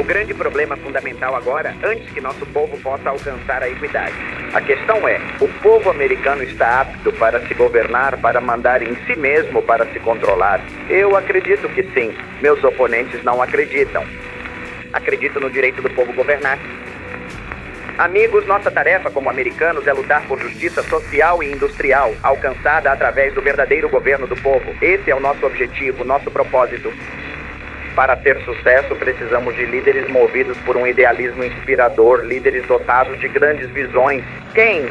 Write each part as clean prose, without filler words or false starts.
O grande problema fundamental agora, antes que nosso povo possa alcançar a equidade. A questão é, o povo americano está apto para se governar, para mandar em si mesmo, para se controlar? Eu acredito que sim. Meus oponentes não acreditam. Acredito no direito do povo governar. Amigos, nossa tarefa como americanos é lutar por justiça social e industrial, alcançada através do verdadeiro governo do povo. Esse é o nosso objetivo, nosso propósito. Para ter sucesso, precisamos de líderes movidos por um idealismo inspirador, líderes dotados de grandes visões. Quem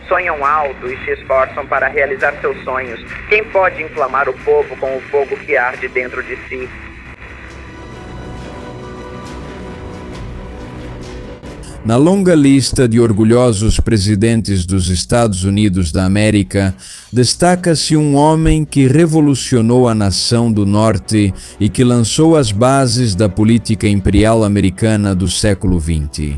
sonham alto e se esforçam para realizar seus sonhos? Quem pode inflamar o povo com o fogo que arde dentro de si? Na longa lista de orgulhosos presidentes dos Estados Unidos da América, destaca-se um homem que revolucionou a nação do Norte e que lançou as bases da política imperial americana do século XX.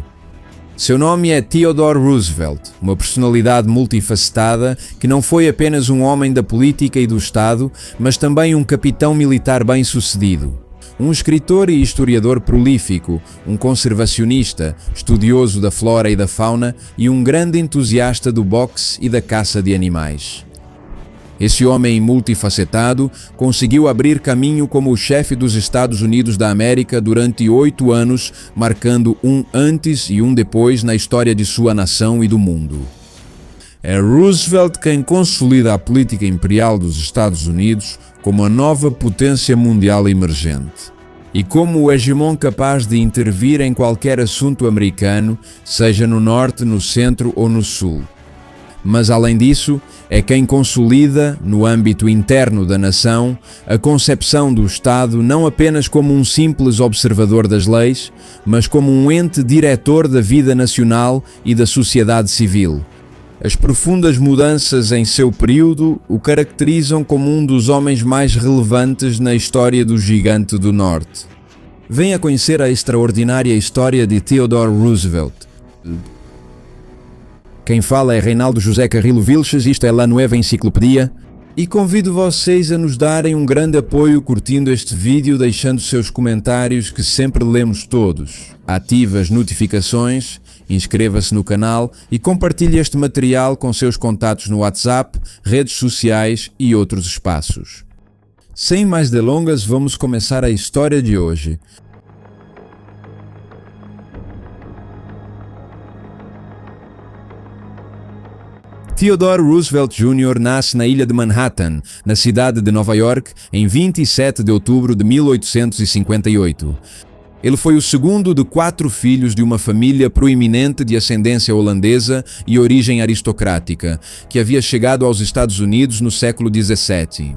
Seu nome é Theodore Roosevelt, uma personalidade multifacetada que não foi apenas um homem da política e do Estado, mas também um capitão militar bem-sucedido. Um escritor e historiador prolífico, um conservacionista, estudioso da flora e da fauna e um grande entusiasta do boxe e da caça de animais. Esse homem multifacetado conseguiu abrir caminho como o chefe dos Estados Unidos da América durante 8 anos, marcando um antes e um depois na história de sua nação e do mundo. É Roosevelt quem consolida a política imperial dos Estados Unidos como a nova potência mundial emergente e como o hegemon capaz de intervir em qualquer assunto americano, seja no norte, no centro ou no sul. Mas, além disso, é quem consolida, no âmbito interno da nação, a concepção do Estado não apenas como um simples observador das leis, mas como um ente diretor da vida nacional e da sociedade civil. As profundas mudanças em seu período o caracterizam como um dos homens mais relevantes na história do gigante do Norte. Venha conhecer a extraordinária história de Theodore Roosevelt. Quem fala é Reinaldo José Carrillo Vilches, isto é La Nueva Enciclopedia, e convido vocês a nos darem um grande apoio curtindo este vídeo, deixando seus comentários que sempre lemos todos. Ative as notificações, inscreva-se no canal e compartilhe este material com seus contatos no WhatsApp, redes sociais e outros espaços. Sem mais delongas, vamos começar a história de hoje. Theodore Roosevelt Jr. nasce na ilha de Manhattan, na cidade de Nova York, em 27 de outubro de 1858. Ele foi o segundo de 4 filhos de uma família proeminente de ascendência holandesa e origem aristocrática, que havia chegado aos Estados Unidos no século XVII.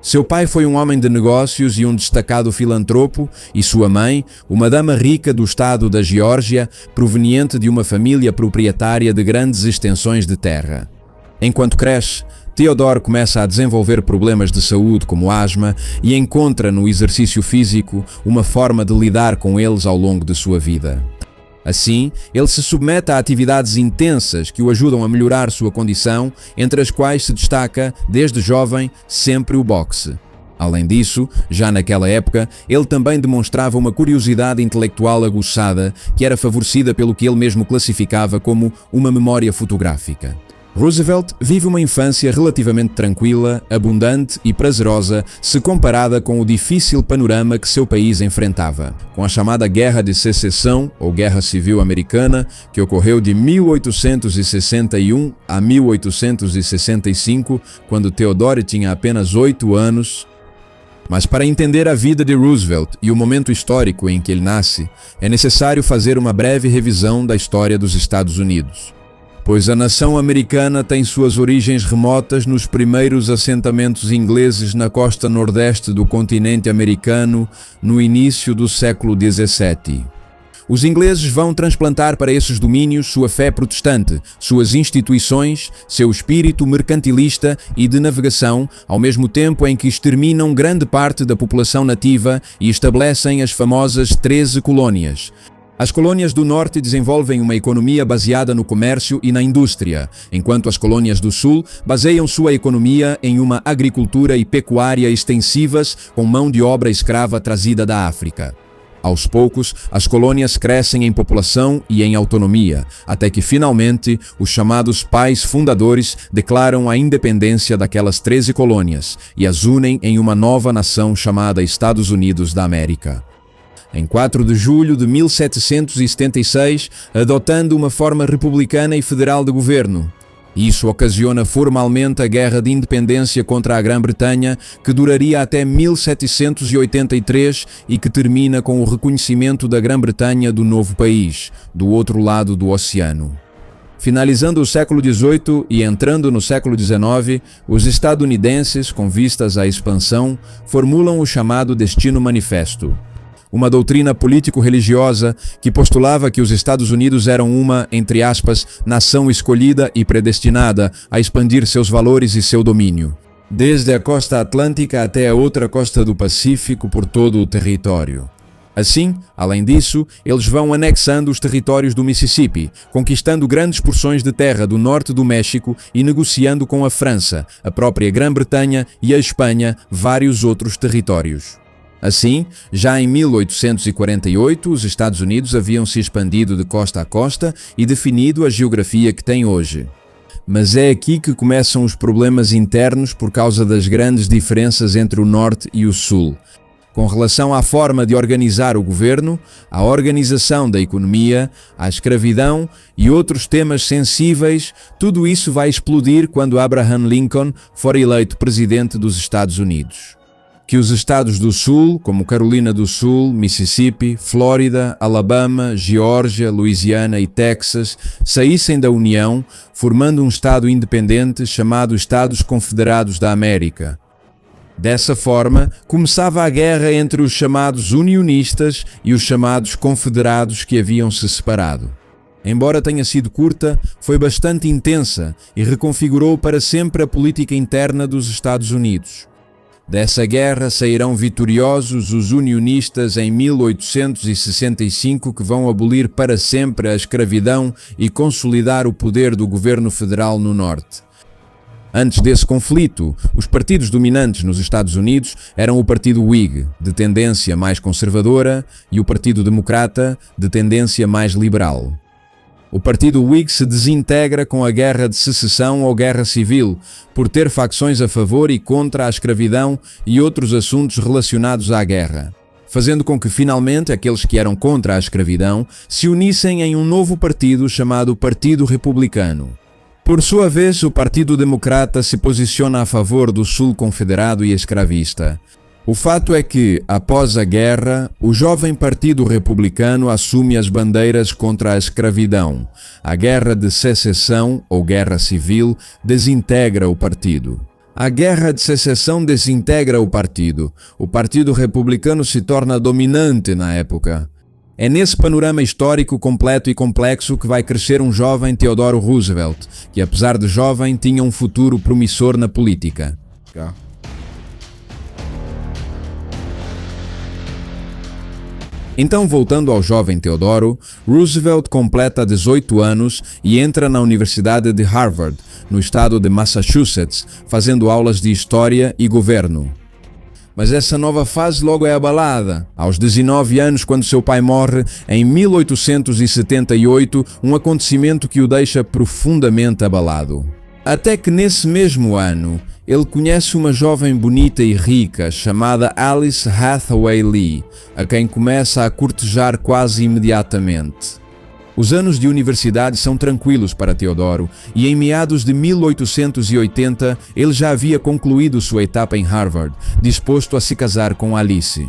Seu pai foi um homem de negócios e um destacado filantropo, e sua mãe, uma dama rica do estado da Geórgia, proveniente de uma família proprietária de grandes extensões de terra. Enquanto cresce, Theodore começa a desenvolver problemas de saúde como asma e encontra no exercício físico uma forma de lidar com eles ao longo de sua vida. Assim, ele se submete a atividades intensas que o ajudam a melhorar sua condição, entre as quais se destaca, desde jovem, sempre o boxe. Além disso, já naquela época, ele também demonstrava uma curiosidade intelectual aguçada que era favorecida pelo que ele mesmo classificava como uma memória fotográfica. Roosevelt vive uma infância relativamente tranquila, abundante e prazerosa se comparada com o difícil panorama que seu país enfrentava. Com a chamada Guerra de Secessão, ou Guerra Civil Americana, que ocorreu de 1861 a 1865, quando Theodore tinha apenas 8 anos. Mas para entender a vida de Roosevelt e o momento histórico em que ele nasce, é necessário fazer uma breve revisão da história dos Estados Unidos. Pois a nação americana tem suas origens remotas nos primeiros assentamentos ingleses na costa nordeste do continente americano no início do século XVII. Os ingleses vão transplantar para esses domínios sua fé protestante, suas instituições, seu espírito mercantilista e de navegação, ao mesmo tempo em que exterminam grande parte da população nativa e estabelecem as famosas 13 colônias. As colônias do norte desenvolvem uma economia baseada no comércio e na indústria, enquanto as colônias do sul baseiam sua economia em uma agricultura e pecuária extensivas com mão de obra escrava trazida da África. Aos poucos, as colônias crescem em população e em autonomia, até que finalmente os chamados pais fundadores declaram a independência daquelas 13 colônias e as unem em uma nova nação chamada Estados Unidos da América. Em 4 de julho de 1776, adotando uma forma republicana e federal de governo. Isso ocasiona formalmente a Guerra de Independência contra a Grã-Bretanha, que duraria até 1783 e que termina com o reconhecimento da Grã-Bretanha do novo país, do outro lado do oceano. Finalizando o século XVIII e entrando no século XIX, os estadunidenses, com vistas à expansão, formulam o chamado Destino Manifesto. Uma doutrina político-religiosa que postulava que os Estados Unidos eram uma, entre aspas, nação escolhida e predestinada a expandir seus valores e seu domínio, desde a costa atlântica até a outra costa do Pacífico por todo o território. Assim, além disso, eles vão anexando os territórios do Mississippi, conquistando grandes porções de terra do norte do México e negociando com a França, a própria Grã-Bretanha e a Espanha vários outros territórios. Assim, já em 1848, os Estados Unidos haviam se expandido de costa a costa e definido a geografia que têm hoje. Mas é aqui que começam os problemas internos por causa das grandes diferenças entre o Norte e o Sul. Com relação à forma de organizar o governo, à organização da economia, à escravidão e outros temas sensíveis, tudo isso vai explodir quando Abraham Lincoln for eleito presidente dos Estados Unidos. Que os estados do Sul, como Carolina do Sul, Mississippi, Flórida, Alabama, Geórgia, Louisiana e Texas, saíssem da União, formando um estado independente chamado Estados Confederados da América. Dessa forma, começava a guerra entre os chamados unionistas e os chamados confederados que haviam se separado. Embora tenha sido curta, foi bastante intensa e reconfigurou para sempre a política interna dos Estados Unidos. Dessa guerra sairão vitoriosos os unionistas em 1865, que vão abolir para sempre a escravidão e consolidar o poder do governo federal no Norte. Antes desse conflito, os partidos dominantes nos Estados Unidos eram o Partido Whig, de tendência mais conservadora, e o Partido Democrata, de tendência mais liberal. O Partido Whig se desintegra com a Guerra de Secessão ou Guerra Civil, por ter facções a favor e contra a escravidão e outros assuntos relacionados à guerra, fazendo com que finalmente aqueles que eram contra a escravidão se unissem em um novo partido chamado Partido Republicano. Por sua vez, o Partido Democrata se posiciona a favor do Sul confederado e escravista. O fato é que, após a guerra, o jovem Partido Republicano assume as bandeiras contra a escravidão. A Guerra de Secessão, ou Guerra Civil, desintegra o partido. A Guerra de Secessão desintegra o partido. O Partido Republicano se torna dominante na época. É nesse panorama histórico completo e complexo que vai crescer um jovem Theodore Roosevelt, que apesar de jovem tinha um futuro promissor na política. Então, voltando ao jovem Teodoro, Roosevelt completa 18 anos e entra na Universidade de Harvard, no estado de Massachusetts, fazendo aulas de História e Governo. Mas essa nova fase logo é abalada. Aos 19 anos, quando seu pai morre, em 1878, um acontecimento que o deixa profundamente abalado. Até que nesse mesmo ano, ele conhece uma jovem bonita e rica chamada Alice Hathaway Lee, a quem começa a cortejar quase imediatamente. Os anos de universidade são tranquilos para Teodoro e em meados de 1880 ele já havia concluído sua etapa em Harvard, disposto a se casar com Alice.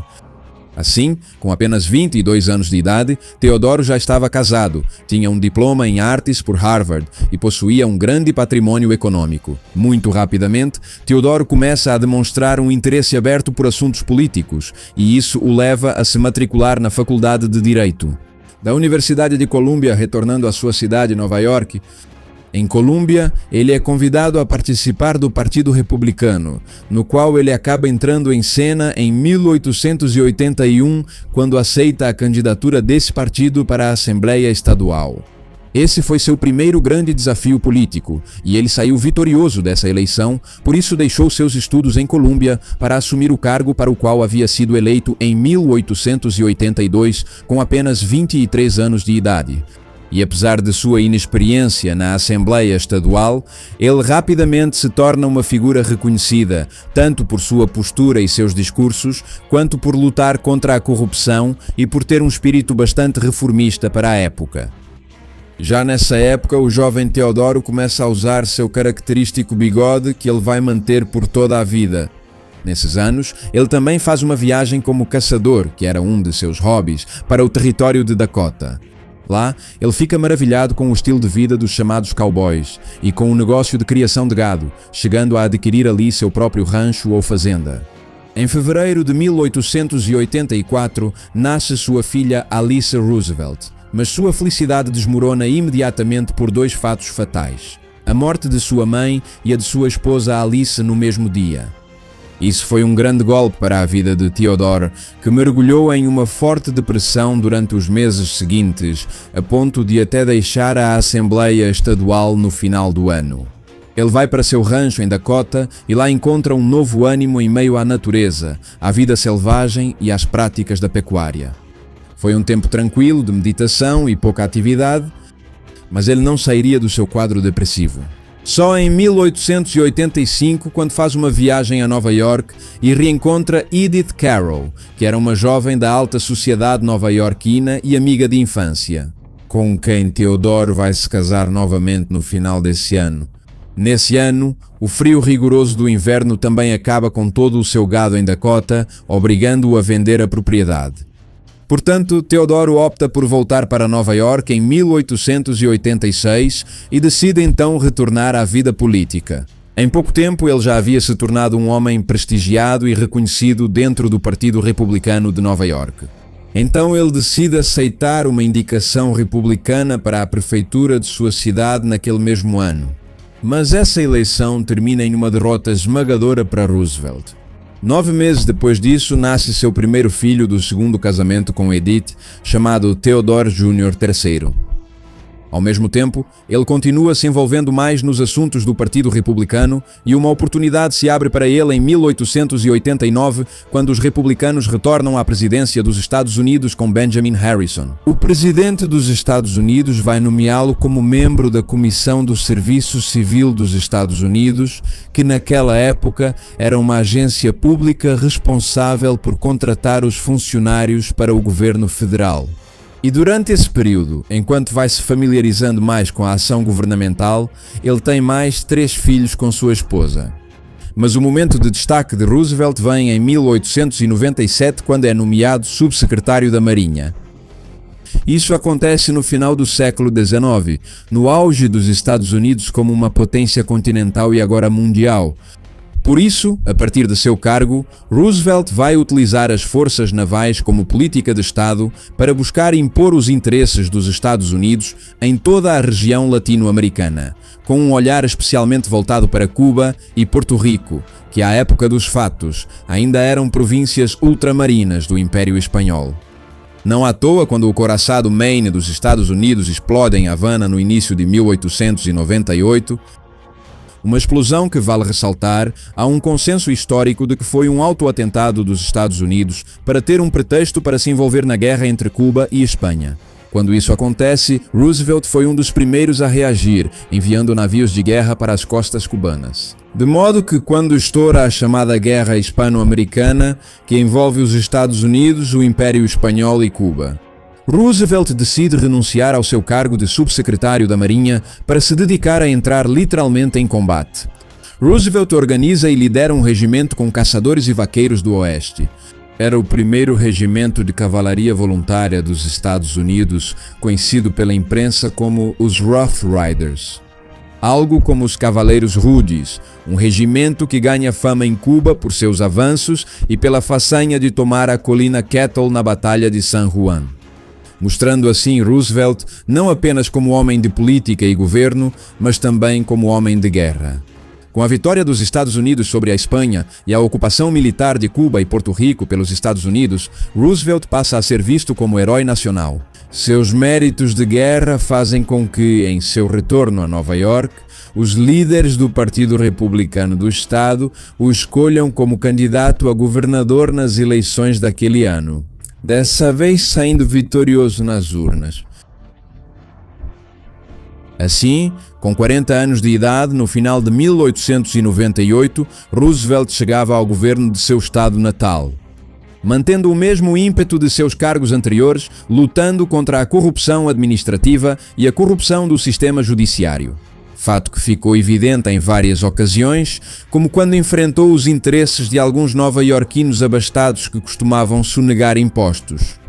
Assim, com apenas 22 anos de idade, Teodoro já estava casado, tinha um diploma em artes por Harvard e possuía um grande patrimônio econômico. Muito rapidamente, Teodoro começa a demonstrar um interesse aberto por assuntos políticos e isso o leva a se matricular na Faculdade de Direito. Da Universidade de Columbia, retornando à sua cidade, Nova York, em Colômbia, ele é convidado a participar do Partido Republicano, no qual ele acaba entrando em cena em 1881, quando aceita a candidatura desse partido para a Assembleia Estadual. Esse foi seu primeiro grande desafio político, e ele saiu vitorioso dessa eleição, por isso deixou seus estudos em Colômbia para assumir o cargo para o qual havia sido eleito em 1882, com apenas 23 anos de idade. E apesar de sua inexperiência na Assembleia Estadual, ele rapidamente se torna uma figura reconhecida, tanto por sua postura e seus discursos, quanto por lutar contra a corrupção e por ter um espírito bastante reformista para a época. Já nessa época, o jovem Teodoro começa a usar seu característico bigode que ele vai manter por toda a vida. Nesses anos, ele também faz uma viagem como caçador, que era um de seus hobbies, para o território de Dakota. Lá, ele fica maravilhado com o estilo de vida dos chamados cowboys e com o negócio de criação de gado, chegando a adquirir ali seu próprio rancho ou fazenda. Em fevereiro de 1884, nasce sua filha Alice Roosevelt, mas sua felicidade desmorona imediatamente por dois fatos fatais: a morte de sua mãe e a de sua esposa Alice no mesmo dia. Isso foi um grande golpe para a vida de Theodore, que mergulhou em uma forte depressão durante os meses seguintes, a ponto de até deixar a Assembleia Estadual no final do ano. Ele vai para seu rancho em Dakota e lá encontra um novo ânimo em meio à natureza, à vida selvagem e às práticas da pecuária. Foi um tempo tranquilo de meditação e pouca atividade, mas ele não sairia do seu quadro depressivo. Só em 1885, quando faz uma viagem a Nova York e reencontra Edith Carroll, que era uma jovem da alta sociedade nova-iorquina e amiga de infância, com quem Theodore vai se casar novamente no final desse ano. Nesse ano, o frio rigoroso do inverno também acaba com todo o seu gado em Dakota, obrigando-o a vender a propriedade. Portanto, Teodoro opta por voltar para Nova York em 1886 e decide então retornar à vida política. Em pouco tempo, ele já havia se tornado um homem prestigiado e reconhecido dentro do Partido Republicano de Nova York. Então ele decide aceitar uma indicação republicana para a prefeitura de sua cidade naquele mesmo ano. Mas essa eleição termina em uma derrota esmagadora para Roosevelt. 9 meses depois disso, nasce seu primeiro filho do segundo casamento com Edith, chamado Theodore Jr. III. Ao mesmo tempo, ele continua se envolvendo mais nos assuntos do Partido Republicano e uma oportunidade se abre para ele em 1889, quando os republicanos retornam à presidência dos Estados Unidos com Benjamin Harrison. O presidente dos Estados Unidos vai nomeá-lo como membro da Comissão do Serviço Civil dos Estados Unidos, que naquela época era uma agência pública responsável por contratar os funcionários para o governo federal. E durante esse período, enquanto vai se familiarizando mais com a ação governamental, ele tem mais 3 filhos com sua esposa. Mas o momento de destaque de Roosevelt vem em 1897, quando é nomeado subsecretário da Marinha. Isso acontece no final do século XIX, no auge dos Estados Unidos como uma potência continental e agora mundial. Por isso, a partir de seu cargo, Roosevelt vai utilizar as forças navais como política de Estado para buscar impor os interesses dos Estados Unidos em toda a região latino-americana, com um olhar especialmente voltado para Cuba e Porto Rico, que à época dos fatos ainda eram províncias ultramarinas do Império Espanhol. Não à toa, quando o couraçado Maine dos Estados Unidos explode em Havana no início de 1898, uma explosão que, vale ressaltar, há um consenso histórico de que foi um autoatentado dos Estados Unidos para ter um pretexto para se envolver na guerra entre Cuba e Espanha. Quando isso acontece, Roosevelt foi um dos primeiros a reagir, enviando navios de guerra para as costas cubanas. De modo que, quando estoura a chamada Guerra Hispano-Americana, que envolve os Estados Unidos, o Império Espanhol e Cuba, Roosevelt decide renunciar ao seu cargo de subsecretário da Marinha para se dedicar a entrar literalmente em combate. Roosevelt organiza e lidera um regimento com caçadores e vaqueiros do Oeste. Era o primeiro regimento de cavalaria voluntária dos Estados Unidos, conhecido pela imprensa como os Rough Riders. Algo como os Cavaleiros Rudes, um regimento que ganha fama em Cuba por seus avanços e pela façanha de tomar a colina Kettle na Batalha de San Juan, mostrando assim Roosevelt não apenas como homem de política e governo, mas também como homem de guerra. Com a vitória dos Estados Unidos sobre a Espanha e a ocupação militar de Cuba e Porto Rico pelos Estados Unidos, Roosevelt passa a ser visto como herói nacional. Seus méritos de guerra fazem com que, em seu retorno a Nova York, os líderes do Partido Republicano do Estado o escolham como candidato a governador nas eleições daquele ano, dessa vez saindo vitorioso nas urnas. Assim, com 40 anos de idade, no final de 1898, Roosevelt chegava ao governo de seu estado natal, mantendo o mesmo ímpeto de seus cargos anteriores, lutando contra a corrupção administrativa e a corrupção do sistema judiciário. Fato que ficou evidente em várias ocasiões, como quando enfrentou os interesses de alguns nova-iorquinos abastados que costumavam sonegar impostos.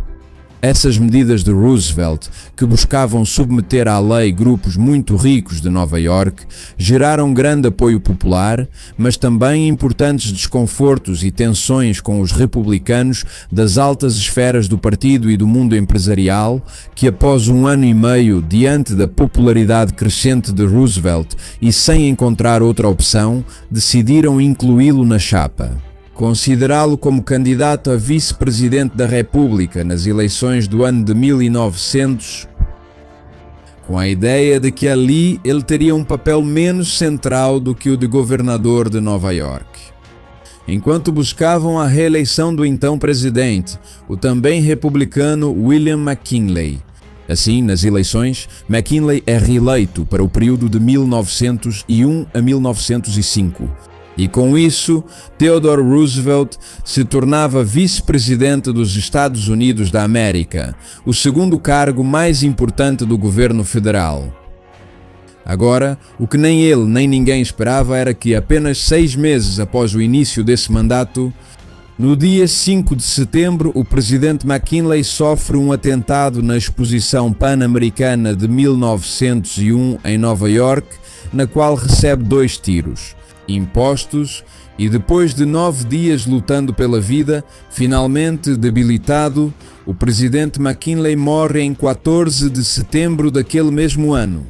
Essas medidas de Roosevelt, que buscavam submeter à lei grupos muito ricos de Nova York, geraram grande apoio popular, mas também importantes desconfortos e tensões com os republicanos das altas esferas do partido e do mundo empresarial, que após um ano e meio, diante da popularidade crescente de Roosevelt e sem encontrar outra opção, decidiram incluí-lo na chapa. Considerá-lo como candidato a vice-presidente da República nas eleições do ano de 1900, com a ideia de que ali ele teria um papel menos central do que o de governador de Nova York. Enquanto buscavam a reeleição do então presidente, o também republicano William McKinley. Assim, nas eleições, McKinley é reeleito para o período de 1901 a 1905. E com isso, Theodore Roosevelt se tornava vice-presidente dos Estados Unidos da América, o segundo cargo mais importante do governo federal. Agora, o que nem ele nem ninguém esperava era que apenas 6 meses após o início desse mandato, no dia 5 de setembro, o presidente McKinley sofre um atentado na Exposição Pan-Americana de 1901 em Nova York, na qual recebe 2 tiros. Impostos, e depois de 9 dias lutando pela vida, finalmente debilitado, o presidente McKinley morre em 14 de setembro daquele mesmo ano.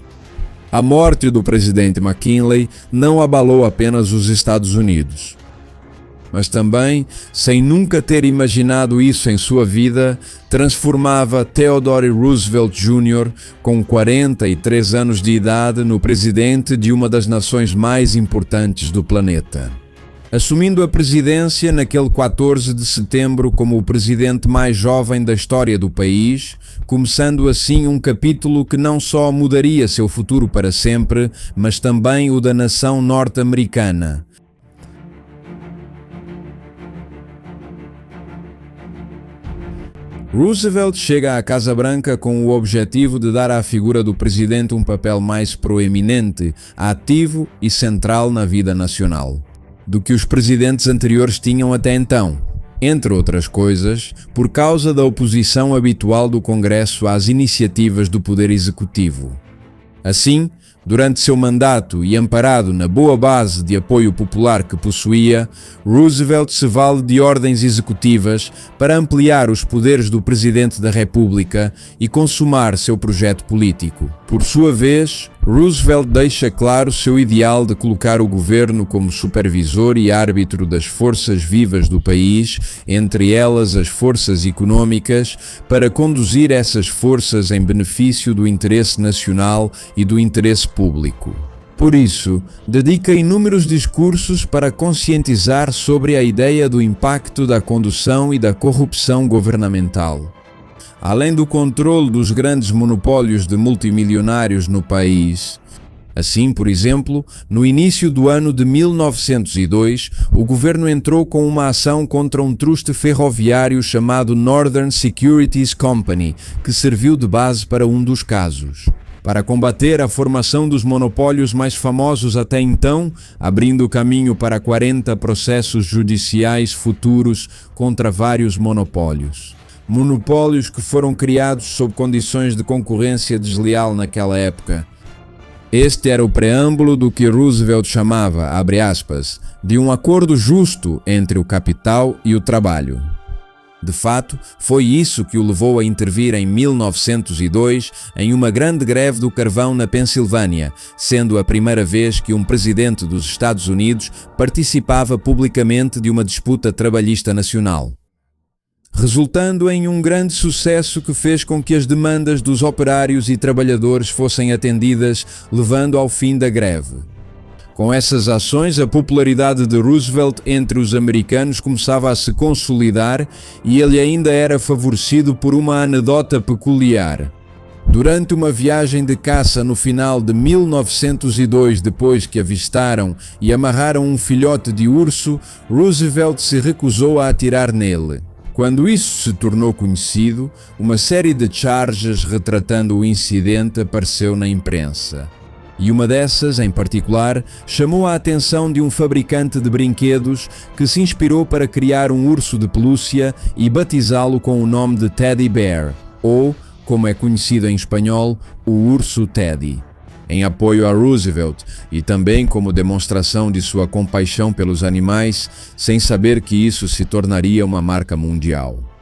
A morte do presidente McKinley não abalou apenas os Estados Unidos, mas também, sem nunca ter imaginado isso em sua vida, transformava Theodore Roosevelt Jr., com 43 anos de idade, no presidente de uma das nações mais importantes do planeta. Assumindo a presidência naquele 14 de setembro como o presidente mais jovem da história do país, começando assim um capítulo que não só mudaria seu futuro para sempre, mas também o da nação norte-americana. Roosevelt chega à Casa Branca com o objetivo de dar à figura do presidente um papel mais proeminente, ativo e central na vida nacional do que os presidentes anteriores tinham até então, entre outras coisas, por causa da oposição habitual do Congresso às iniciativas do Poder Executivo. Assim, durante seu mandato e amparado na boa base de apoio popular que possuía, Roosevelt se vale de ordens executivas para ampliar os poderes do Presidente da República e consumar seu projeto político. Por sua vez, Roosevelt deixa claro seu ideal de colocar o governo como supervisor e árbitro das forças vivas do país, entre elas as forças econômicas, para conduzir essas forças em benefício do interesse nacional e do interesse público. Por isso, dedica inúmeros discursos para conscientizar sobre a ideia do impacto da condução e da corrupção governamental. Além do controle dos grandes monopólios de multimilionários no país. Assim, por exemplo, no início do ano de 1902, o governo entrou com uma ação contra um truste ferroviário chamado Northern Securities Company, que serviu de base para um dos casos. Para combater a formação dos monopólios mais famosos até então, abrindo caminho para 40 processos judiciais futuros contra vários monopólios. Monopólios que foram criados sob condições de concorrência desleal naquela época. Este era o preâmbulo do que Roosevelt chamava, abre aspas, de um acordo justo entre o capital e o trabalho. De fato, foi isso que o levou a intervir em 1902 em uma grande greve do carvão na Pensilvânia, sendo a primeira vez que um presidente dos Estados Unidos participava publicamente de uma disputa trabalhista nacional, resultando em um grande sucesso que fez com que as demandas dos operários e trabalhadores fossem atendidas, levando ao fim da greve. Com essas ações, a popularidade de Roosevelt entre os americanos começava a se consolidar e ele ainda era favorecido por uma anedota peculiar. Durante uma viagem de caça no final de 1902, depois que avistaram e amarraram um filhote de urso, Roosevelt se recusou a atirar nele. Quando isso se tornou conhecido, uma série de charges retratando o incidente apareceu na imprensa. E uma dessas, em particular, chamou a atenção de um fabricante de brinquedos que se inspirou para criar um urso de pelúcia e batizá-lo com o nome de Teddy Bear, ou, como é conhecido em espanhol, o urso Teddy. Em apoio a Roosevelt e também como demonstração de sua compaixão pelos animais, sem saber que isso se tornaria uma marca mundial.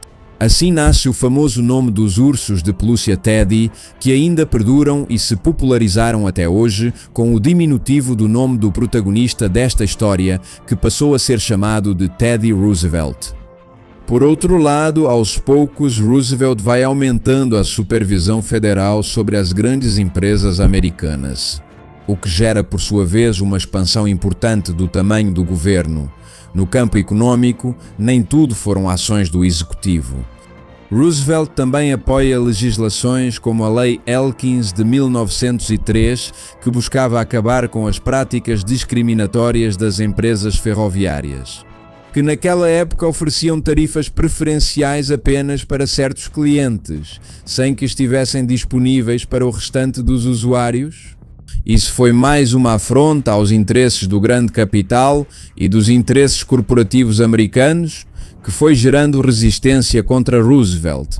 Assim nasce o famoso nome dos ursos de pelúcia Teddy, que ainda perduram e se popularizaram até hoje com o diminutivo do nome do protagonista desta história, que passou a ser chamado de Teddy Roosevelt. Por outro lado, aos poucos, Roosevelt vai aumentando a supervisão federal sobre as grandes empresas americanas, o que gera, por sua vez, uma expansão importante do tamanho do governo. No campo econômico, nem tudo foram ações do executivo. Roosevelt também apoia legislações como a Lei Elkins de 1903, que buscava acabar com as práticas discriminatórias das empresas ferroviárias, que naquela época ofereciam tarifas preferenciais apenas para certos clientes, sem que estivessem disponíveis para o restante dos usuários. Isso foi mais uma afronta aos interesses do grande capital e dos interesses corporativos americanos, que foi gerando resistência contra Roosevelt.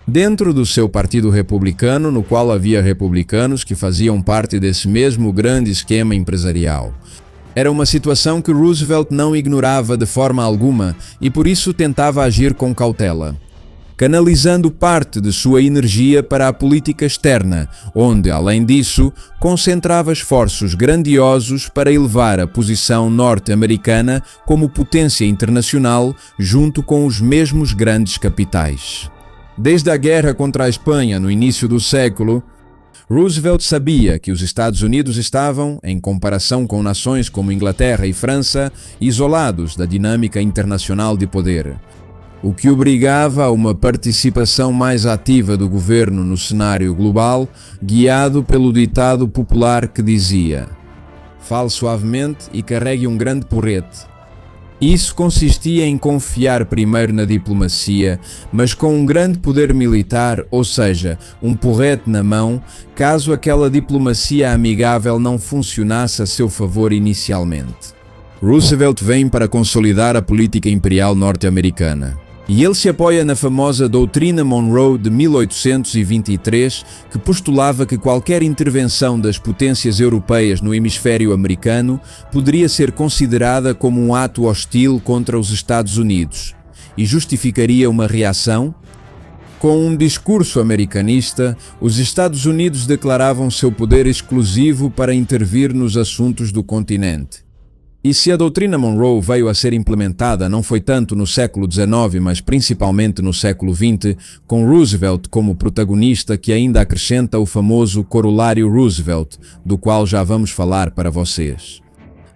Dentro do seu partido republicano, no qual havia republicanos que faziam parte desse mesmo grande esquema empresarial. Era uma situação que Roosevelt não ignorava de forma alguma e por isso tentava agir com cautela, canalizando parte de sua energia para a política externa, onde, além disso, concentrava esforços grandiosos para elevar a posição norte-americana como potência internacional junto com os mesmos grandes capitais. Desde a guerra contra a Espanha no início do século, Roosevelt sabia que os Estados Unidos estavam, em comparação com nações como Inglaterra e França, isolados da dinâmica internacional de poder, o que obrigava a uma participação mais ativa do governo no cenário global, guiado pelo ditado popular que dizia: "Fale suavemente e carregue um grande porrete." Isso consistia em confiar primeiro na diplomacia, mas com um grande poder militar, ou seja, um porrete na mão, caso aquela diplomacia amigável não funcionasse a seu favor inicialmente. Roosevelt vem para consolidar a política imperial norte-americana. E ele se apoia na famosa Doutrina Monroe de 1823, que postulava que qualquer intervenção das potências europeias no hemisfério americano poderia ser considerada como um ato hostil contra os Estados Unidos e justificaria uma reação. Com um discurso americanista, os Estados Unidos declaravam seu poder exclusivo para intervir nos assuntos do continente. E se a doutrina Monroe veio a ser implementada não foi tanto no século XIX, mas principalmente no século XX, com Roosevelt como protagonista, que ainda acrescenta o famoso corolário Roosevelt, do qual já vamos falar para vocês.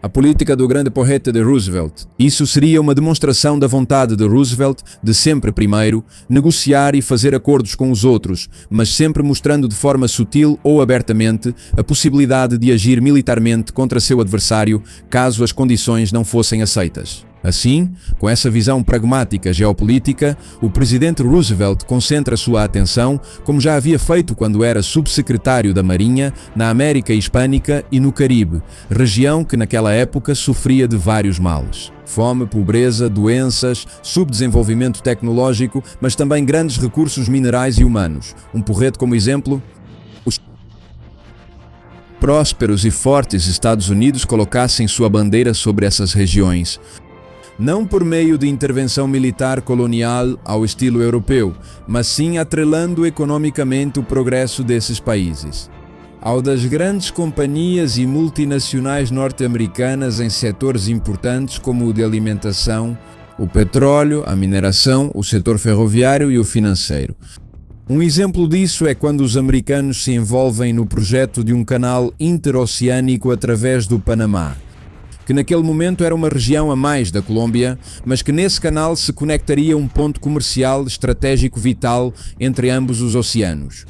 A política do grande porrete de Roosevelt. Isso seria uma demonstração da vontade de Roosevelt de sempre primeiro negociar e fazer acordos com os outros, mas sempre mostrando de forma sutil ou abertamente a possibilidade de agir militarmente contra seu adversário caso as condições não fossem aceitas. Assim, com essa visão pragmática geopolítica, o presidente Roosevelt concentra sua atenção, como já havia feito quando era subsecretário da Marinha, na América Hispânica e no Caribe, região que naquela época sofria de vários males. Fome, pobreza, doenças, subdesenvolvimento tecnológico, mas também grandes recursos minerais e humanos. Um porrete como exemplo: os prósperos e fortes Estados Unidos colocassem sua bandeira sobre essas regiões. não por meio de intervenção militar colonial ao estilo europeu, mas sim atrelando economicamente o progresso desses países ao das grandes companhias e multinacionais norte-americanas em setores importantes como o de alimentação, o petróleo, a mineração, o setor ferroviário e o financeiro. Um exemplo disso é quando os americanos se envolvem no projeto de um canal interoceânico através do Panamá, que naquele momento era uma região a mais da Colômbia, mas que nesse canal se conectaria um ponto comercial estratégico vital entre ambos os oceanos.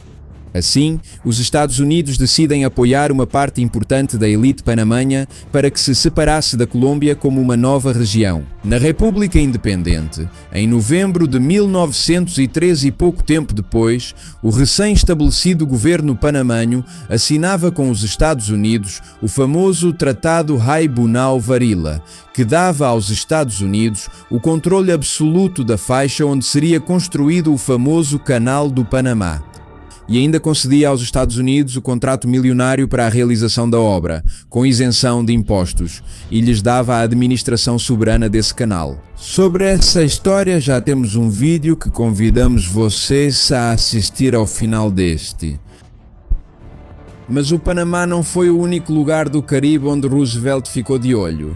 Assim, os Estados Unidos decidem apoiar uma parte importante da elite panamenha para que se separasse da Colômbia como uma nova região. Na República Independente, em novembro de 1913 e pouco tempo depois, o recém-estabelecido governo panamenho assinava com os Estados Unidos o famoso Tratado Haibunau-Varilla, que dava aos Estados Unidos o controle absoluto da faixa onde seria construído o famoso Canal do Panamá. E ainda concedia aos Estados Unidos o contrato milionário para a realização da obra, com isenção de impostos, e lhes dava a administração soberana desse canal. Sobre essa história já temos um vídeo que convidamos vocês a assistir ao final deste. Mas o Panamá não foi o único lugar do Caribe onde Roosevelt ficou de olho.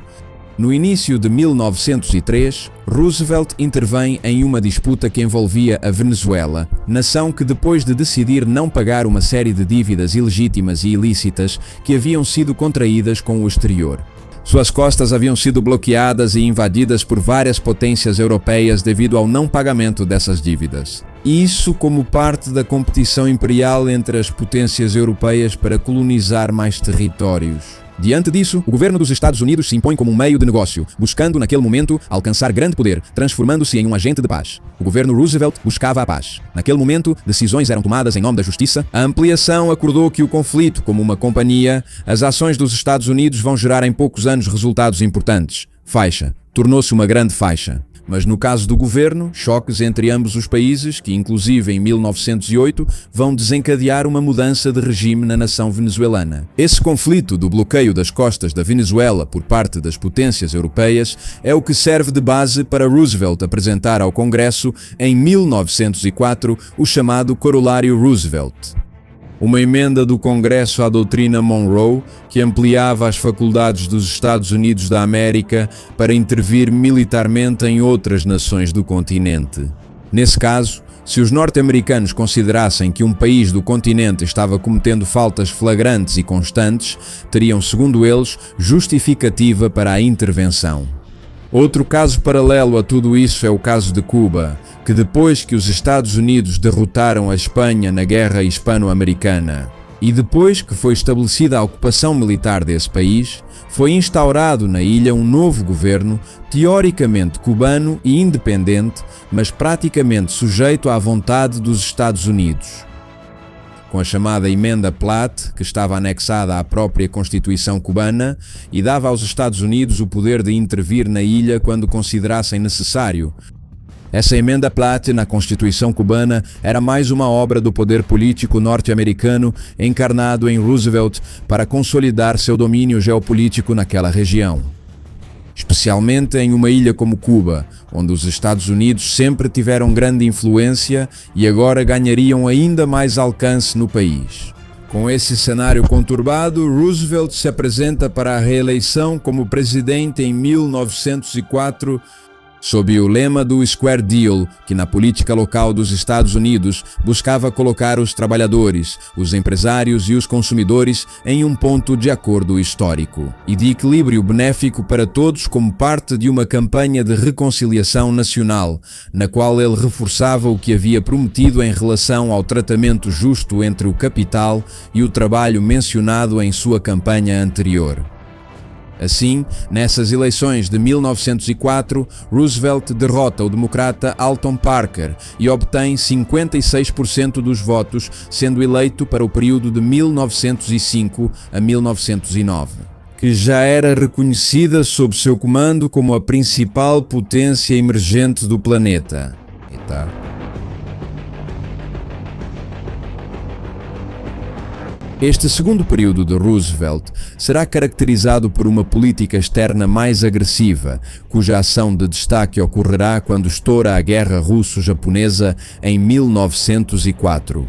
No início de 1903, Roosevelt intervém em uma disputa que envolvia a Venezuela, nação que depois de decidir não pagar uma série de dívidas ilegítimas e ilícitas que haviam sido contraídas com o exterior. Suas costas haviam sido bloqueadas e invadidas por várias potências europeias devido ao não pagamento dessas dívidas. Isso como parte da competição imperial entre as potências europeias para colonizar mais territórios. Diante disso, o governo dos Estados Unidos se impõe como um meio de negócio, buscando naquele momento alcançar grande poder, transformando-se em um agente de paz. O governo Roosevelt buscava a paz. Naquele momento, decisões eram tomadas em nome da justiça. A ampliação acordou que o conflito, como uma companhia, as ações dos Estados Unidos vão gerar em poucos anos resultados importantes. Faixa. Tornou-se uma grande faixa. Mas no caso do governo, choques entre ambos os países, que inclusive em 1908 vão desencadear uma mudança de regime na nação venezuelana. Esse conflito do bloqueio das costas da Venezuela por parte das potências europeias é o que serve de base para Roosevelt apresentar ao Congresso, em 1904, o chamado Corolário Roosevelt. Uma emenda do Congresso à doutrina Monroe que ampliava as faculdades dos Estados Unidos da América para intervir militarmente em outras nações do continente. Nesse caso, se os norte-americanos considerassem que um país do continente estava cometendo faltas flagrantes e constantes, teriam, segundo eles, justificativa para a intervenção. Outro caso paralelo a tudo isso é o caso de Cuba, que depois que os Estados Unidos derrotaram a Espanha na Guerra Hispano-Americana e depois que foi estabelecida a ocupação militar desse país, foi instaurado na ilha um novo governo, teoricamente cubano e independente, mas praticamente sujeito à vontade dos Estados Unidos. Com a chamada Emenda Platt, que estava anexada à própria Constituição cubana e dava aos Estados Unidos o poder de intervir na ilha quando considerassem necessário. Essa Emenda Platt na Constituição cubana era mais uma obra do poder político norte-americano encarnado em Roosevelt para consolidar seu domínio geopolítico naquela região. Especialmente em uma ilha como Cuba, onde os Estados Unidos sempre tiveram grande influência e agora ganhariam ainda mais alcance no país. Com esse cenário conturbado, Roosevelt se apresenta para a reeleição como presidente em 1904, sob o lema do Square Deal, que na política local dos Estados Unidos buscava colocar os trabalhadores, os empresários e os consumidores em um ponto de acordo histórico e de equilíbrio benéfico para todos como parte de uma campanha de reconciliação nacional, na qual ele reforçava o que havia prometido em relação ao tratamento justo entre o capital e o trabalho mencionado em sua campanha anterior. Assim, nessas eleições de 1904, Roosevelt derrota o democrata Alton Parker e obtém 56% dos votos, sendo eleito para o período de 1905 a 1909, que já era reconhecida sob seu comando como a principal potência emergente do planeta. Este segundo período de Roosevelt será caracterizado por uma política externa mais agressiva, cuja ação de destaque ocorrerá quando estoura a Guerra Russo-Japonesa em 1904.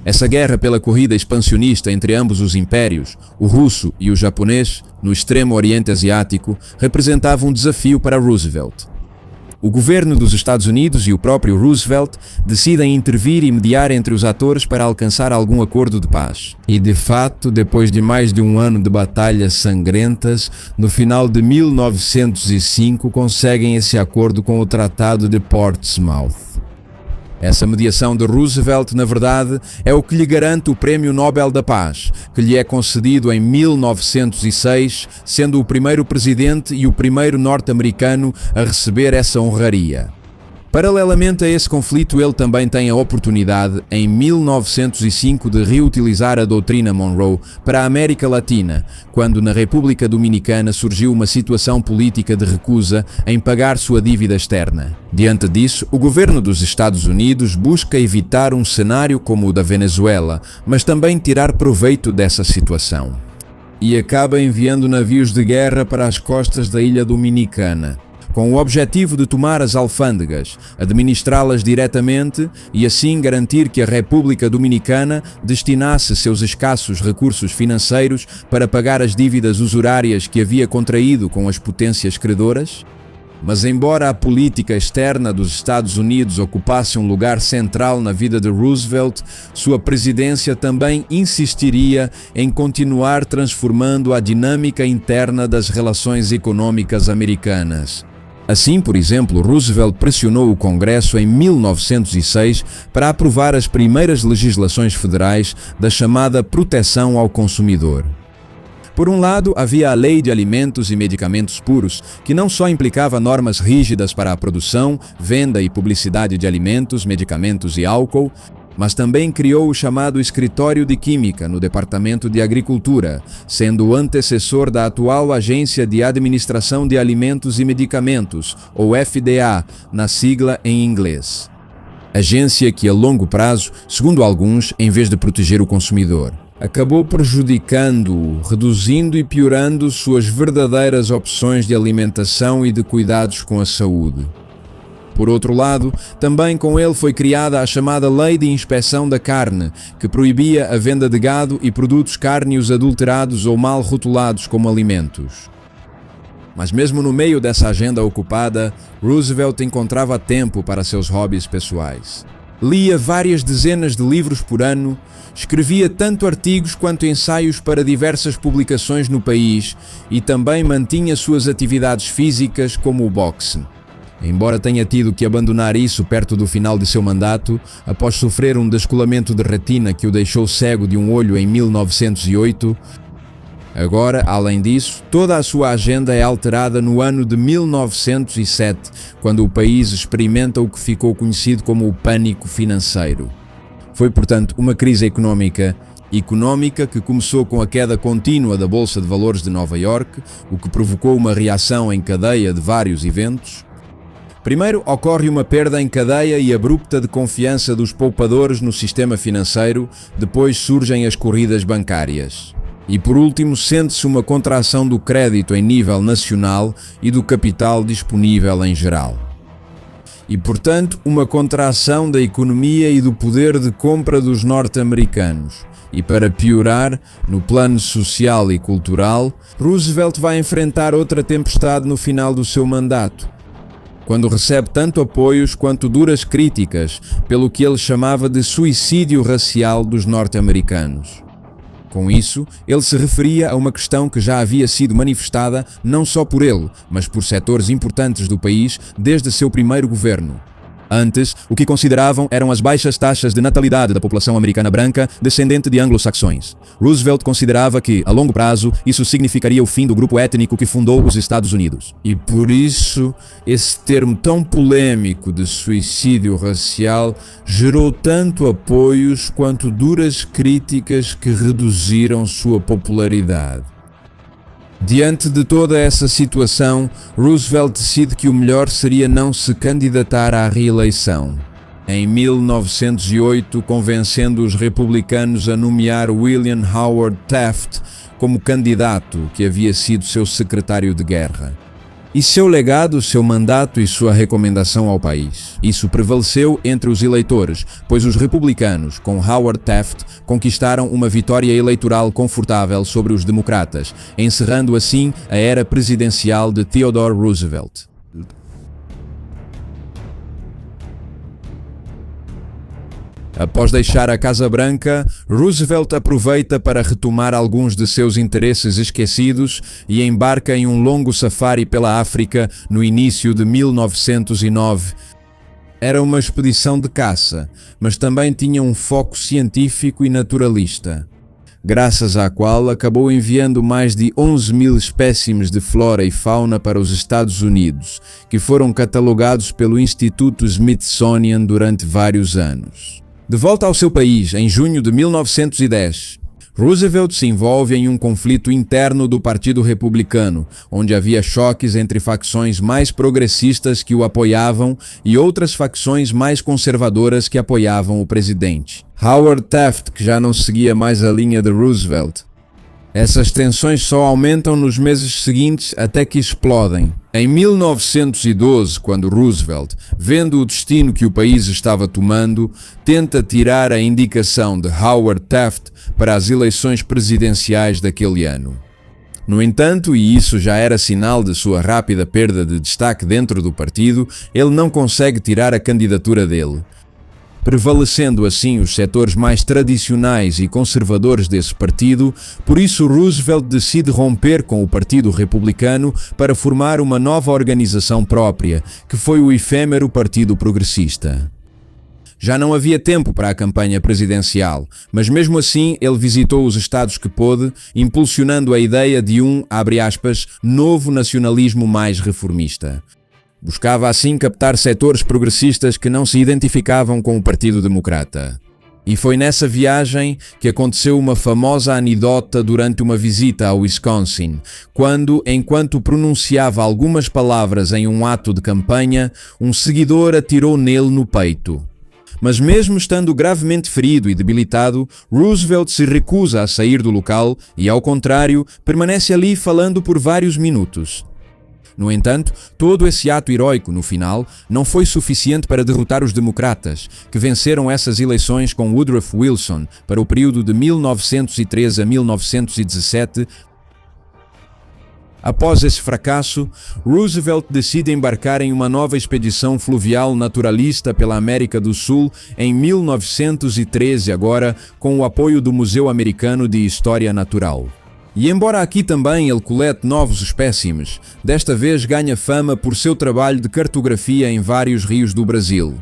Essa guerra pela corrida expansionista entre ambos os impérios, o russo e o japonês, no extremo Oriente Asiático, representava um desafio para Roosevelt. O governo dos Estados Unidos e o próprio Roosevelt decidem intervir e mediar entre os atores para alcançar algum acordo de paz. E de fato, depois de mais de um ano de batalhas sangrentas, no final de 1905 conseguem esse acordo com o Tratado de Portsmouth. Essa mediação de Roosevelt, na verdade, é o que lhe garante o Prêmio Nobel da Paz, que lhe é concedido em 1906, sendo o primeiro presidente e o primeiro norte-americano a receber essa honraria. Paralelamente a esse conflito, ele também tem a oportunidade, em 1905, de reutilizar a doutrina Monroe para a América Latina, quando na República Dominicana surgiu uma situação política de recusa em pagar sua dívida externa. Diante disso, o governo dos Estados Unidos busca evitar um cenário como o da Venezuela, mas também tirar proveito dessa situação. E acaba enviando navios de guerra para as costas da ilha dominicana, com o objetivo de tomar as alfândegas, administrá-las diretamente e assim garantir que a República Dominicana destinasse seus escassos recursos financeiros para pagar as dívidas usurárias que havia contraído com as potências credoras. Mas embora a política externa dos Estados Unidos ocupasse um lugar central na vida de Roosevelt, sua presidência também insistiria em continuar transformando a dinâmica interna das relações econômicas americanas. Assim, por exemplo, Roosevelt pressionou o Congresso em 1906 para aprovar as primeiras legislações federais da chamada proteção ao consumidor. Por um lado, havia a Lei de Alimentos e Medicamentos Puros, que não só implicava normas rígidas para a produção, venda e publicidade de alimentos, medicamentos e álcool, mas também criou o chamado Escritório de Química no Departamento de Agricultura, sendo o antecessor da atual Agência de Administração de Alimentos e Medicamentos, ou FDA, na sigla em inglês. Agência que, a longo prazo, segundo alguns, em vez de proteger o consumidor, acabou prejudicando-o, reduzindo e piorando suas verdadeiras opções de alimentação e de cuidados com a saúde. Por outro lado, também com ele foi criada a chamada Lei de Inspeção da Carne, que proibia a venda de gado e produtos cárneos adulterados ou mal rotulados como alimentos. Mas mesmo no meio dessa agenda ocupada, Roosevelt encontrava tempo para seus hobbies pessoais. Lia várias dezenas de livros por ano, escrevia tanto artigos quanto ensaios para diversas publicações no país e também mantinha suas atividades físicas como o boxe. Embora tenha tido que abandonar isso perto do final de seu mandato, após sofrer um descolamento de retina que o deixou cego de um olho em 1908, agora, além disso, toda a sua agenda é alterada no ano de 1907, quando o país experimenta o que ficou conhecido como o pânico financeiro. Foi, portanto, uma crise económica que começou com a queda contínua da Bolsa de Valores de Nova Iorque, o que provocou uma reação em cadeia de vários eventos. Primeiro, ocorre uma perda em cadeia e abrupta de confiança dos poupadores no sistema financeiro, depois surgem as corridas bancárias. E por último, sente-se uma contração do crédito em nível nacional e do capital disponível em geral. E, portanto, uma contração da economia e do poder de compra dos norte-americanos. E para piorar, no plano social e cultural, Roosevelt vai enfrentar outra tempestade no final do seu mandato, quando recebe tanto apoios quanto duras críticas pelo que ele chamava de suicídio racial dos norte-americanos. Com isso, ele se referia a uma questão que já havia sido manifestada não só por ele, mas por setores importantes do país desde seu primeiro governo. Antes, o que consideravam eram as baixas taxas de natalidade da população americana branca descendente de anglo-saxões. Roosevelt considerava que, a longo prazo, isso significaria o fim do grupo étnico que fundou os Estados Unidos. E por isso, esse termo tão polêmico de suicídio racial gerou tanto apoios quanto duras críticas que reduziram sua popularidade. Diante de toda essa situação, Roosevelt decide que o melhor seria não se candidatar à reeleição. em 1908, convencendo os republicanos a nomear William Howard Taft como candidato, que havia sido seu secretário de guerra. E seu legado, seu mandato e sua recomendação ao país. Isso prevaleceu entre os eleitores, pois os republicanos, com Howard Taft, conquistaram uma vitória eleitoral confortável sobre os democratas, encerrando assim a era presidencial de Theodore Roosevelt. Após deixar a Casa Branca, Roosevelt aproveita para retomar alguns de seus interesses esquecidos e embarca em um longo safari pela África no início de 1909. Era uma expedição de caça, mas também tinha um foco científico e naturalista, graças à qual acabou enviando mais de 11.000 espécimes de flora e fauna para os Estados Unidos, que foram catalogados pelo Instituto Smithsonian durante vários anos. De volta ao seu país, em junho de 1910, Roosevelt se envolve em um conflito interno do Partido Republicano, onde havia choques entre facções mais progressistas que o apoiavam e outras facções mais conservadoras que apoiavam o presidente. Howard Taft, que já não seguia mais a linha de Roosevelt. Essas tensões só aumentam nos meses seguintes até que explodem. Em 1912, quando Roosevelt, vendo o destino que o país estava tomando, tenta tirar a indicação de Howard Taft para as eleições presidenciais daquele ano. No entanto, e isso já era sinal de sua rápida perda de destaque dentro do partido, ele não consegue tirar a candidatura dele, prevalecendo assim os setores mais tradicionais e conservadores desse partido. Por isso Roosevelt decide romper com o Partido Republicano para formar uma nova organização própria, que foi o efêmero Partido Progressista. Já não havia tempo para a campanha presidencial, mas mesmo assim ele visitou os estados que pôde, impulsionando a ideia de um, abre aspas, novo nacionalismo mais reformista. Buscava assim captar setores progressistas que não se identificavam com o Partido Democrata. E foi nessa viagem que aconteceu uma famosa anedota durante uma visita ao Wisconsin, quando, enquanto pronunciava algumas palavras em um ato de campanha, um seguidor atirou nele no peito. Mas mesmo estando gravemente ferido e debilitado, Roosevelt se recusa a sair do local e, ao contrário, permanece ali falando por vários minutos. No entanto, todo esse ato heróico no final não foi suficiente para derrotar os democratas, que venceram essas eleições com Woodrow Wilson para o período de 1913 a 1917. Após esse fracasso, Roosevelt decide embarcar em uma nova expedição fluvial naturalista pela América do Sul em 1913, agora com o apoio do Museu Americano de História Natural. E embora aqui também ele colete novos espécimes, desta vez ganha fama por seu trabalho de cartografia em vários rios do Brasil.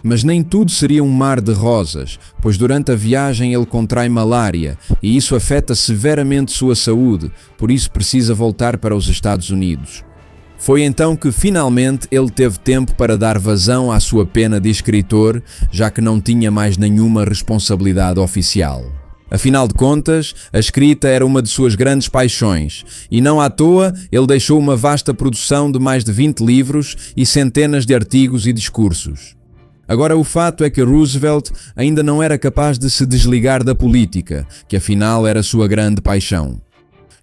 Mas nem tudo seria um mar de rosas, pois durante a viagem ele contrai malária e isso afeta severamente sua saúde, por isso precisa voltar para os Estados Unidos. Foi então que finalmente ele teve tempo para dar vazão à sua pena de escritor, já que não tinha mais nenhuma responsabilidade oficial. Afinal de contas, a escrita era uma de suas grandes paixões, e não à toa ele deixou uma vasta produção de mais de 20 livros e centenas de artigos e discursos. Agora o fato é que Roosevelt ainda não era capaz de se desligar da política, que afinal era sua grande paixão.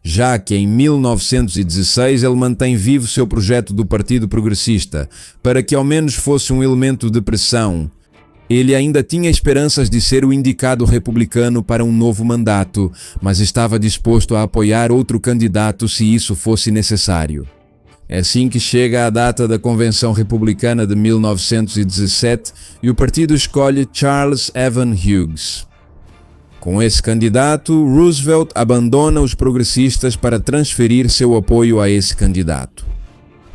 Já que em 1916 ele mantém vivo seu projeto do Partido Progressista, para que ao menos fosse um elemento de pressão. Ele ainda tinha esperanças de ser o indicado republicano para um novo mandato, mas estava disposto a apoiar outro candidato se isso fosse necessário. É assim que chega a data da Convenção Republicana de 1917 e o partido escolhe Charles Evan Hughes. Com esse candidato, Roosevelt abandona os progressistas para transferir seu apoio a esse candidato.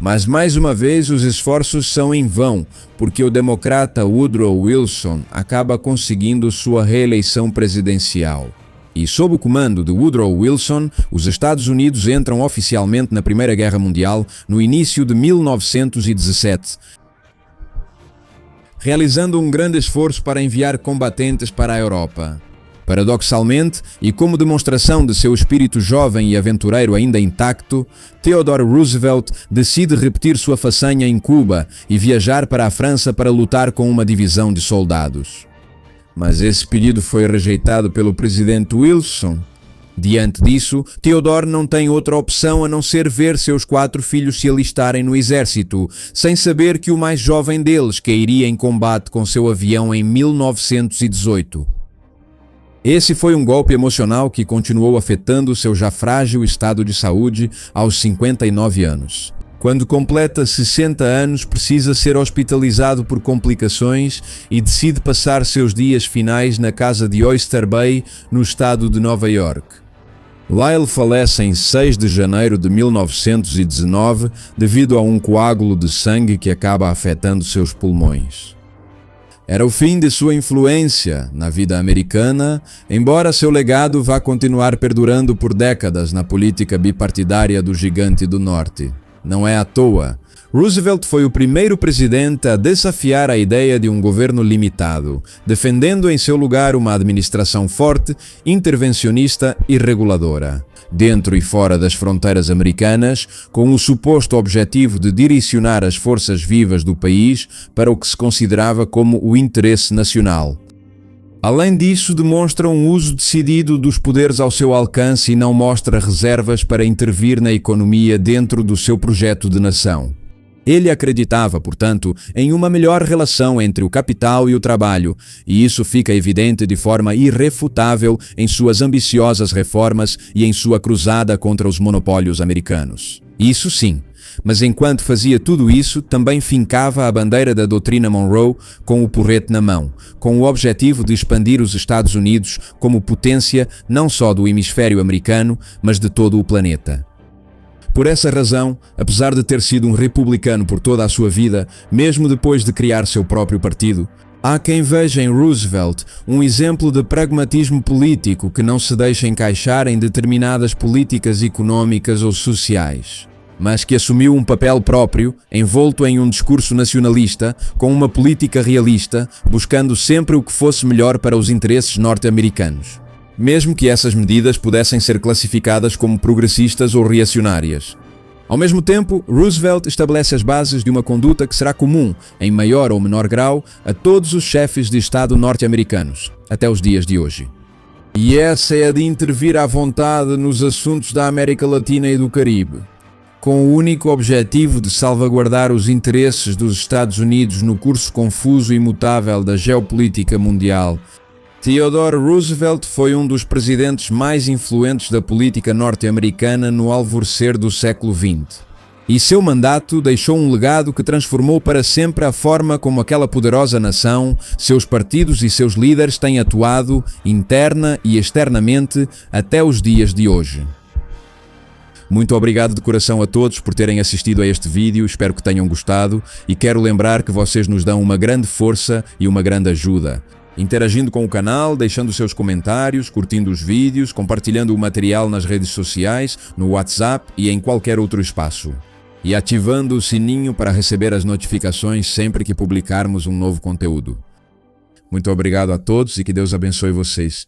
Mas mais uma vez os esforços são em vão, porque o democrata Woodrow Wilson acaba conseguindo sua reeleição presidencial. E sob o comando de Woodrow Wilson, os Estados Unidos entram oficialmente na Primeira Guerra Mundial no início de 1917, realizando um grande esforço para enviar combatentes para a Europa. Paradoxalmente, e como demonstração de seu espírito jovem e aventureiro ainda intacto, Theodore Roosevelt decide repetir sua façanha em Cuba e viajar para a França para lutar com uma divisão de soldados. Mas esse pedido foi rejeitado pelo presidente Wilson. Diante disso, Theodore não tem outra opção a não ser ver seus 4 filhos se alistarem no exército, sem saber que o mais jovem deles cairia em combate com seu avião em 1918. Esse foi um golpe emocional que continuou afetando seu já frágil estado de saúde aos 59 anos. Quando completa 60 anos, precisa ser hospitalizado por complicações e decide passar seus dias finais na casa de Oyster Bay, no estado de Nova York. Lá ele falece em 6 de janeiro de 1919 devido a um coágulo de sangue que acaba afetando seus pulmões. Era o fim de sua influência na vida americana, embora seu legado vá continuar perdurando por décadas na política bipartidária do gigante do norte. Não é à toa. Roosevelt foi o primeiro presidente a desafiar a ideia de um governo limitado, defendendo em seu lugar uma administração forte, intervencionista e reguladora, dentro e fora das fronteiras americanas, com o suposto objetivo de direcionar as forças vivas do país para o que se considerava como o interesse nacional. Além disso, demonstra um uso decidido dos poderes ao seu alcance e não mostra reservas para intervir na economia dentro do seu projeto de nação. Ele acreditava, portanto, em uma melhor relação entre o capital e o trabalho, e isso fica evidente de forma irrefutável em suas ambiciosas reformas e em sua cruzada contra os monopólios americanos. Isso sim. Mas enquanto fazia tudo isso, também fincava a bandeira da doutrina Monroe com o porrete na mão, com o objetivo de expandir os Estados Unidos como potência não só do hemisfério americano, mas de todo o planeta. Por essa razão, apesar de ter sido um republicano por toda a sua vida, mesmo depois de criar seu próprio partido, há quem veja em Roosevelt um exemplo de pragmatismo político que não se deixa encaixar em determinadas políticas econômicas ou sociais, mas que assumiu um papel próprio, envolto em um discurso nacionalista, com uma política realista, buscando sempre o que fosse melhor para os interesses norte-americanos. Mesmo que essas medidas pudessem ser classificadas como progressistas ou reacionárias. Ao mesmo tempo, Roosevelt estabelece as bases de uma conduta que será comum, em maior ou menor grau, a todos os chefes de Estado norte-americanos, até os dias de hoje. E essa é a de intervir à vontade nos assuntos da América Latina e do Caribe, com o único objetivo de salvaguardar os interesses dos Estados Unidos no curso confuso e mutável da geopolítica mundial. Theodore Roosevelt foi um dos presidentes mais influentes da política norte-americana no alvorecer do século XX. E seu mandato deixou um legado que transformou para sempre a forma como aquela poderosa nação, seus partidos e seus líderes têm atuado, interna e externamente, até os dias de hoje. Muito obrigado de coração a todos por terem assistido a este vídeo, espero que tenham gostado e quero lembrar que vocês nos dão uma grande força e uma grande ajuda. Interagindo com o canal, deixando seus comentários, curtindo os vídeos, compartilhando o material nas redes sociais, no WhatsApp e em qualquer outro espaço. E ativando o sininho para receber as notificações sempre que publicarmos um novo conteúdo. Muito obrigado a todos e que Deus abençoe vocês.